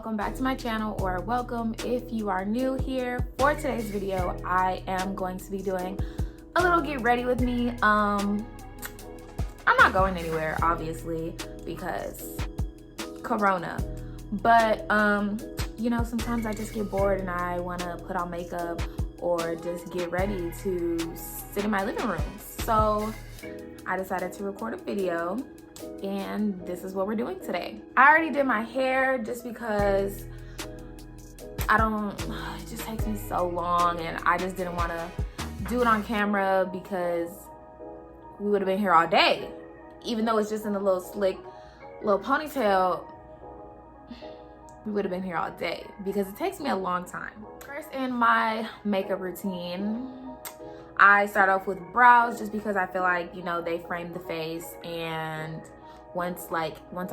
welcome back to my channel, or welcome if you are new here. For today's video, I am going to be doing a little get ready with me. I'm not going anywhere, obviously, because Corona, but you know, sometimes I just get bored and I want to put on makeup or just get ready to sit in my living room. So I decided to record a video, and this is what we're doing today. I already did my hair just because it just takes me so long, and I just didn't want to do it on camera because we would have been here all day. Even though it's just in a little slick little ponytail, we would have been here all day because it takes me a long time. First, in my makeup routine, I start off with brows just because I feel like, you know, they frame the face, and once I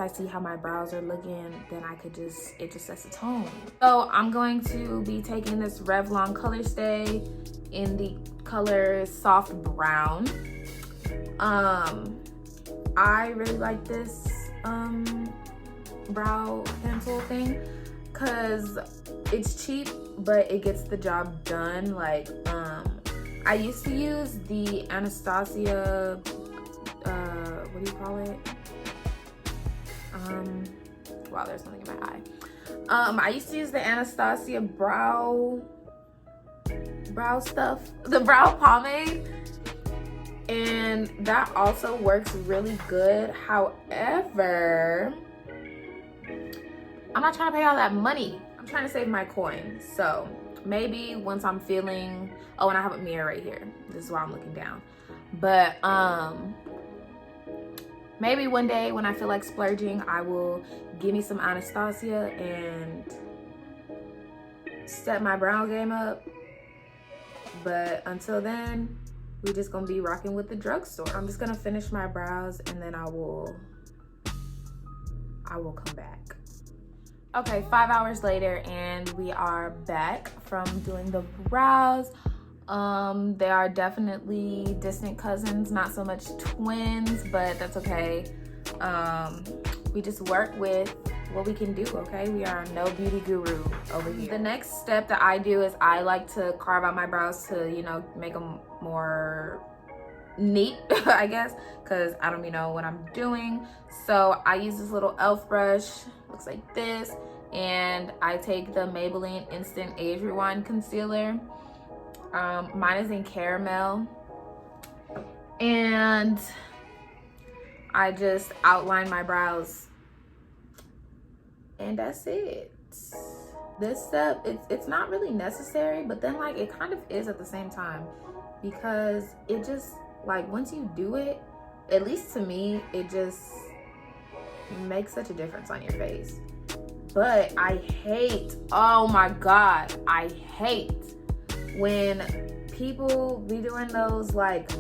see how my brows are looking, then it just sets the tone. So I'm going to be taking this Revlon Color Stay in the color Soft Brown. I really like this brow pencil thing because it's cheap, but it gets the job done. I used to use the Anastasia, what do you call it? Wow, there's something in my eye. I used to use the Anastasia brow stuff, the brow pomade, and that also works really good. However, I'm not trying to pay all that money. I'm trying to save my coins. So maybe once I'm feeling, oh, and I have a mirror right here. This is why I'm looking down. But maybe one day when I feel like splurging, I will give me some Anastasia and step my brow game up. But until then, we're just gonna be rocking with the drugstore. I'm just gonna finish my brows and then I will come back. Okay, 5 hours later, and we are back from doing the brows. They are definitely distant cousins, not so much twins, but that's okay. We just work with what we can do, okay? We are no beauty guru over here. The next step that I do is I like to carve out my brows to, you know, make them more neat, I guess, because I don't even know what I'm doing. So I use this little e.l.f. brush, looks like this, and I take the Maybelline Instant Age Rewind Concealer. Mine is in caramel, and I just outline my brows, and that's it. This step, it's not really necessary, but then like it kind of is at the same time, because it just, like, once you do it, at least to me, it just makes such a difference on your face. But I hate, oh my God, I hate when people be doing those, like,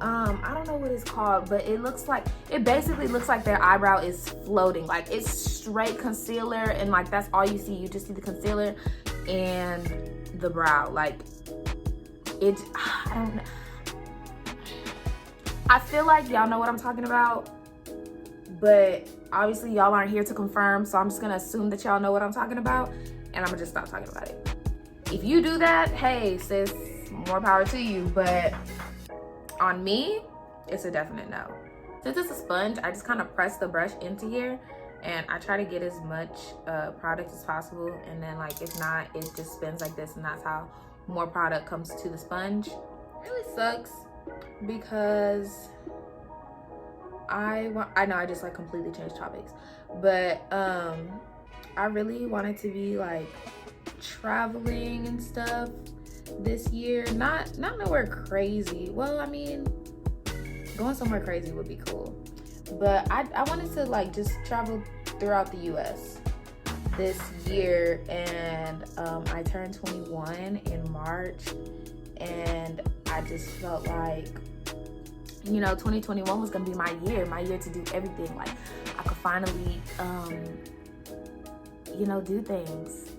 I don't know what it's called, but it basically looks like their eyebrow is floating. Like, it's straight concealer, and like that's all you see. You just see the concealer and the brow. Like, I don't know. I feel like y'all know what I'm talking about, but obviously y'all aren't here to confirm, so I'm just gonna assume that y'all know what I'm talking about, and I'm gonna just stop talking about it. If you do that, hey sis, more power to you, but on me, it's a definite no. Since it's a sponge, I just kind of press the brush into here, and I try to get as much product as possible, and then, like, if not, it just spins like this, and that's how more product comes to the sponge. It really sucks because I know I just like completely changed topics, but I really wanted to be like traveling and stuff this year. Not nowhere crazy. Well, I mean, going somewhere crazy would be cool, but I wanted to like just travel throughout the US this year, and I turned 21 in March, and I just felt like, you know, 2021 was gonna be my year to do everything. Like, I could finally you know, do things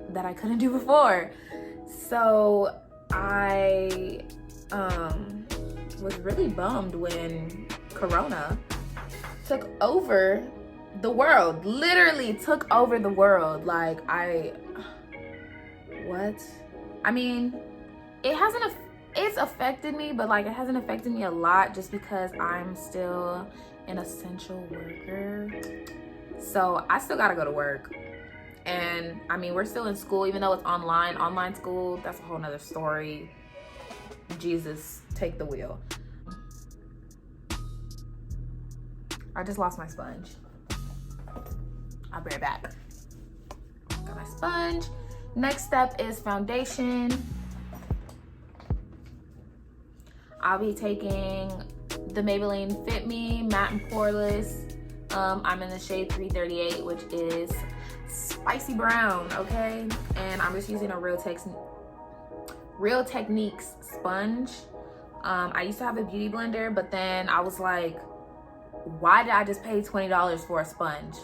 that I couldn't do before. So I was really bummed when Corona took over the world, literally took over the world. Like, what? I mean, it's affected me, but like it hasn't affected me a lot just because I'm still an essential worker. So I still gotta go to work. And I mean, we're still in school, even though it's online school. That's a whole nother story. Jesus, take the wheel. I just lost my sponge. I'll be right back. Got my sponge. Next step is foundation. I'll be taking the Maybelline Fit Me Matte and Poreless. I'm in the shade 338, which is spicy brown, okay? And I'm just using a Real Techniques sponge. I used to have a beauty blender, but then I was like, why did I just pay $20 for a sponge?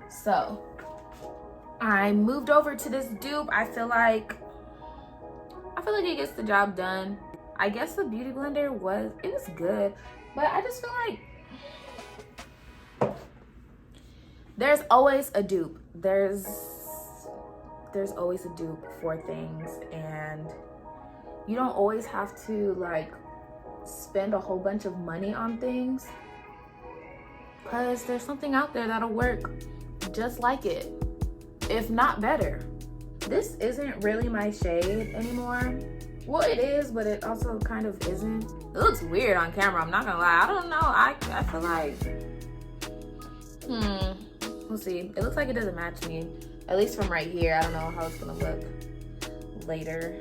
So I moved over to this dupe. I feel like it gets the job done. I guess the beauty blender was good, but I just feel like there's always a dupe. There's always a dupe for things, and you don't always have to like spend a whole bunch of money on things, because there's something out there that'll work just like it, if not better. This isn't really my shade anymore. Well, it is, but it also kind of isn't. It looks weird on camera, I'm not gonna lie. I don't know, I feel like, we'll see. It looks like it doesn't match me, at least from right here. I don't know how it's gonna look later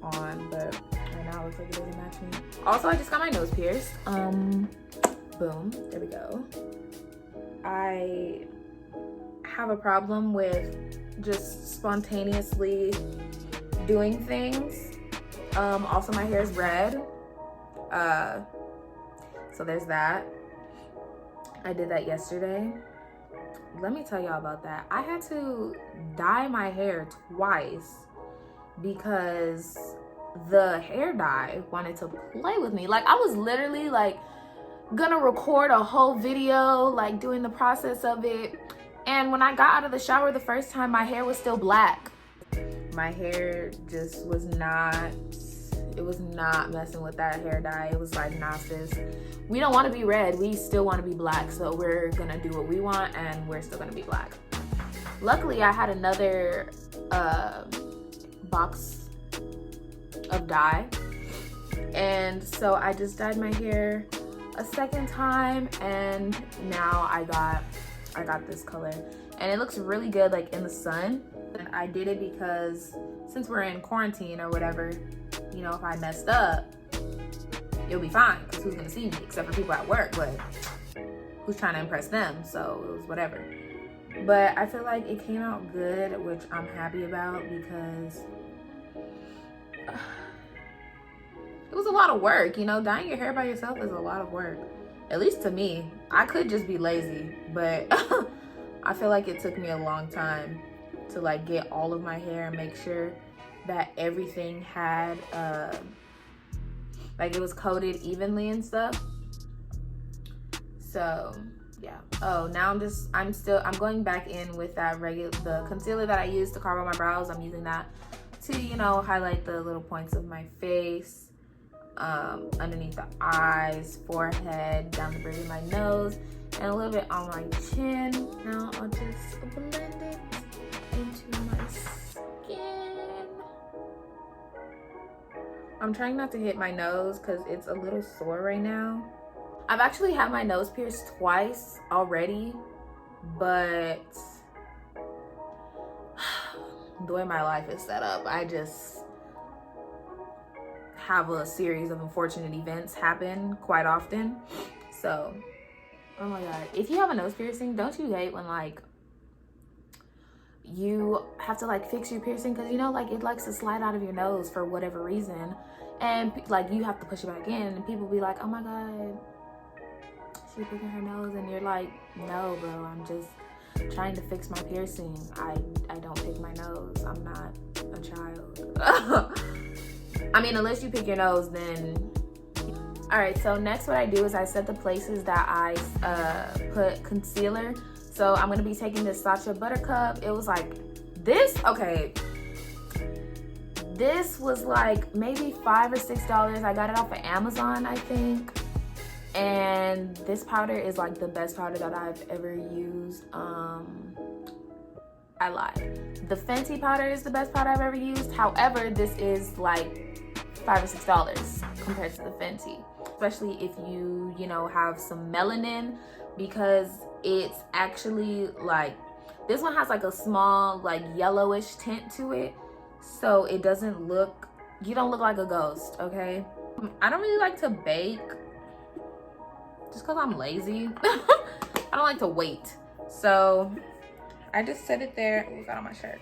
on, but right now it looks like it doesn't match me. Also, I just got my nose pierced. Boom, there we go. I have a problem with just spontaneously doing things. Also, my hair is red. So there's that. I did that yesterday. Let me tell y'all about that. I had to dye my hair twice because the hair dye wanted to play with me. Like, I was literally like gonna record a whole video, like doing the process of it. And when I got out of the shower the first time, my hair was still black. My hair just was not, it was not messing with that hair dye. It was like, nah sis, we don't want to be red, we still want to be black. So we're gonna do what we want, and we're still gonna be black. Luckily, I had another box of dye, and so I just dyed my hair a second time, and now I got this color, and it looks really good like in the sun. And I did it because since we're in quarantine or whatever, you know, if I messed up, it'll be fine, because who's gonna see me except for people at work, but who's trying to impress them? So it was whatever. But I feel like it came out good, which I'm happy about, because it was a lot of work, you know. Dyeing your hair by yourself is a lot of work, at least to me. I could just be lazy, but I feel like it took me a long time to like get all of my hair and make sure that everything had like it was coated evenly and stuff. So yeah. Oh, now I'm going back in with the concealer that I used to carve out my brows. I'm using that to, you know, highlight the little points of my face, underneath the eyes, forehead, down the bridge of my nose, and a little bit on my chin. Now I'll just blend it into my skin. I'm trying not to hit my nose because it's a little sore right now. I've actually had my nose pierced twice already, but the way my life is set up, I just have a series of unfortunate events happen quite often. So, oh my god, if you have a nose piercing, don't you hate when like you have to like fix your piercing, because you know, like it likes to slide out of your nose for whatever reason, and like you have to push it back in, and people be like, oh my god, she picking her nose, and you're like, no bro, I'm just trying to fix my piercing. I don't pick my nose, I'm not a child. I mean, unless you pick your nose, then All right, so next what I do is I set the places that I put concealer. So I'm gonna be taking this Sacha Buttercup. It was like this, okay. This was like maybe $5 or $6. I got it off of Amazon, I think. And this powder is like the best powder that I've ever used. I lied. The Fenty powder is the best powder I've ever used. However, this is like $5 or $6 compared to the Fenty. Especially if you know, have some melanin, because it's actually like, this one has like a small like yellowish tint to it. So it doesn't look, you don't look like a ghost, okay? I don't really like to bake just because I'm lazy. I don't like to wait. So I just set it there. Oh, got on my shirt.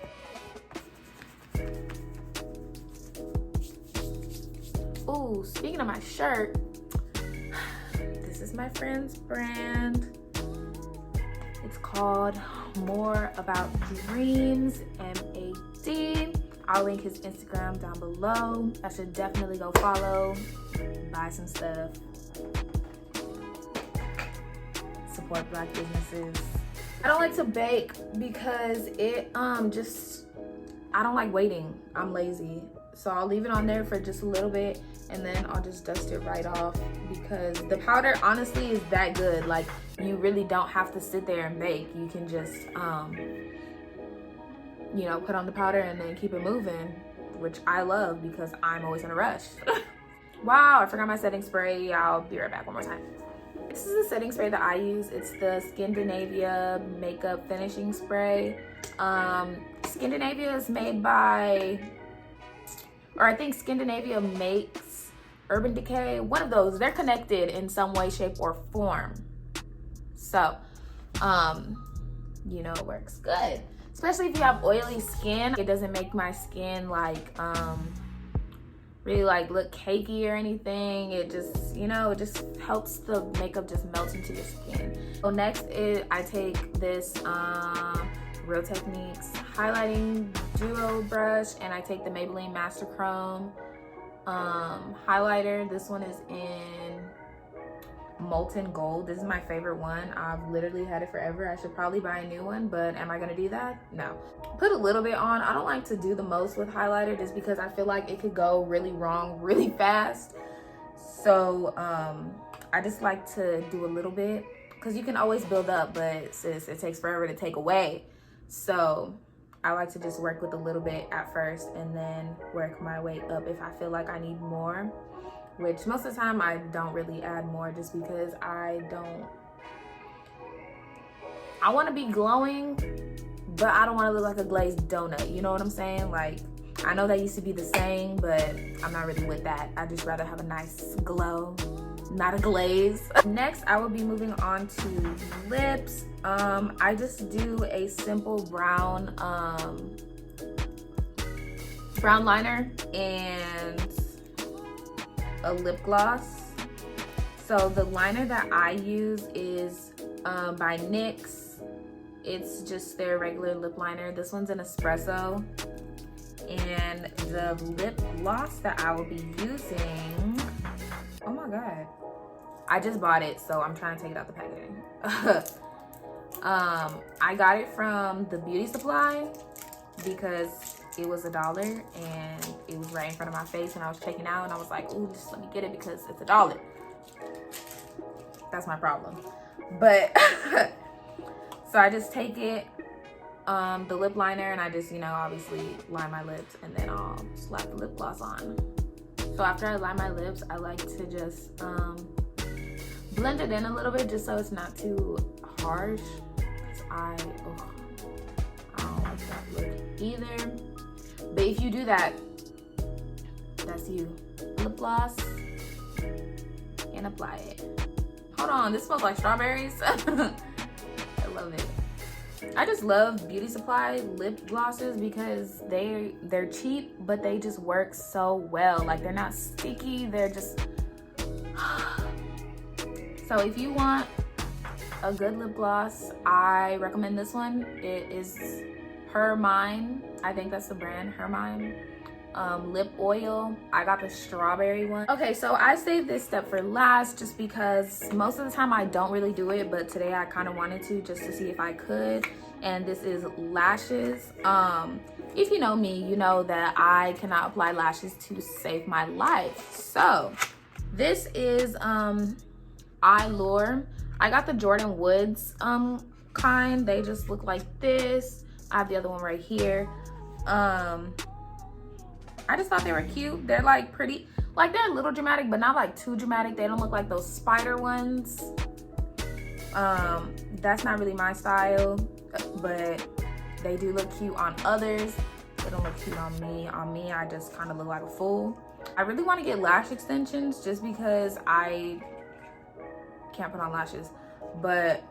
Ooh, speaking of my shirt, this is my friend's brand. It's called More About Dreams, MAD. I'll link his Instagram down below. I should definitely go follow, buy some stuff, support Black businesses. I don't like to bake because it just, I don't like waiting. I'm lazy. So I'll leave it on there for just a little bit and then I'll just dust it right off, because the powder honestly is that good. Like, you really don't have to sit there and bake. You can just, you know, put on the powder and then keep it moving, which I love because I'm always in a rush. Wow, I forgot my setting spray. I'll be right back one more time. This is the setting spray that I use. It's the Scandinavia Makeup Finishing Spray. Scandinavia is made by, or I think Scandinavia makes Urban Decay. One of those. They're connected in some way, shape, or form. So, you know, it works good. Especially if you have oily skin. It doesn't make my skin like, really like look cakey or anything. It just, you know, it just helps the makeup just melt into your skin. So next is I take this Real Techniques highlighting duo brush, and I take the Maybelline Master Chrome highlighter. This one is in Molten Gold. This is my favorite one. I've literally had it forever. I should probably buy a new one, but am I gonna do that? No. Put a little bit on. I don't like to do the most with highlighter just because I feel like it could go really wrong really fast. So I just like to do a little bit, because you can always build up, but sis, it takes forever to take away. So I like to just work with a little bit at first and then work my way up if I feel like I need more, which most of the time I don't really add more just because I want to be glowing, but I don't want to look like a glazed donut. You know what I'm saying? Like, I know that used to be the saying, but I'm not really with that. I just rather have a nice glow, not a glaze. Next, I will be moving on to lips. I just do a simple brown liner and a lip gloss. So the liner that I use is by NYX. It's just their regular lip liner. This one's an espresso. And the lip gloss that I will be using, oh my god, I just bought it, so I'm trying to take it out the packaging. I got it from the beauty supply because it was $1 and it was right in front of my face and I was checking out and I was like, ooh, just let me get it because it's $1. That's my problem. But so I just take it, the lip liner, and I just, you know, obviously line my lips and then I'll slap the lip gloss on. So after I line my lips, I like to just blend it in a little bit just so it's not too harsh. I don't like that look either. But if you do that, that's you. Lip gloss and apply it. Hold on, this smells like strawberries. I love it. I just love beauty supply lip glosses because they're cheap, but they just work so well. Like, they're not sticky, they're just so if you want a good lip gloss, I recommend this one. It is Her Mine. I think that's the brand, Her Mine. lip oil. I got the strawberry one. Okay, so I saved this step for last just because most of the time I don't really do it, but today I kind of wanted to just to see if I could. And this is lashes. If you know me, you know that I cannot apply lashes to save my life. So this is Eyelure. I got the Jordan Woods kind. They just look like this. I have the other one right here. I just thought they were cute. They're like pretty, like they're a little dramatic, but not like too dramatic. They don't look like those spider ones. That's not really my style, but they do look cute on others. They don't look cute on me. On me, I just kind of look like a fool. I really want to get lash extensions just because I can't put on lashes, but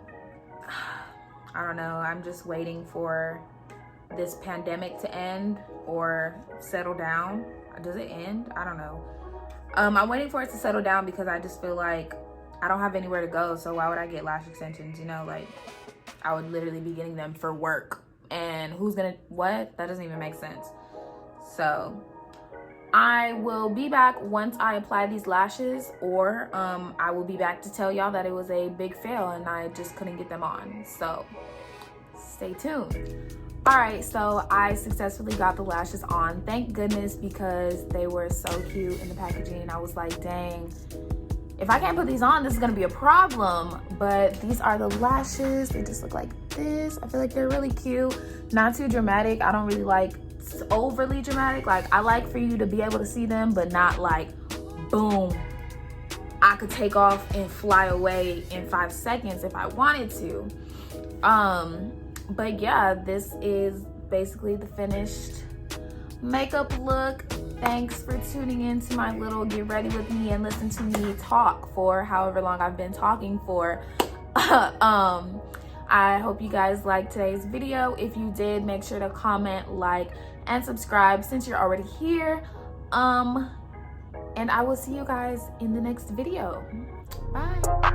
I don't know. I'm just waiting for this pandemic to end or settle down. Does it end? I don't know. I'm waiting for it to settle down because I just feel like I don't have anywhere to go. So why would I get lash extensions? You know, like I would literally be getting them for work. And who's gonna, what? That doesn't even make sense. So I will be back once I apply these lashes, or I will be back to tell y'all that it was a big fail and I just couldn't get them on. So stay tuned. All right, so I successfully got the lashes on. Thank goodness, because they were so cute in the packaging. I was like, dang, if I can't put these on, this is gonna be a problem. But these are the lashes. They just look like this. I feel like they're really cute. Not too dramatic. I don't really like overly dramatic. Like, I like for you to be able to see them, but not like, boom, I could take off and fly away in 5 seconds if I wanted to. But yeah, this is basically the finished makeup look. Thanks for tuning in to my little get ready with me and listen to me talk for however long I've been talking for. I hope you guys liked today's video. If you did, make sure to comment, like, and subscribe since you're already here. And I will see you guys in the next video. Bye.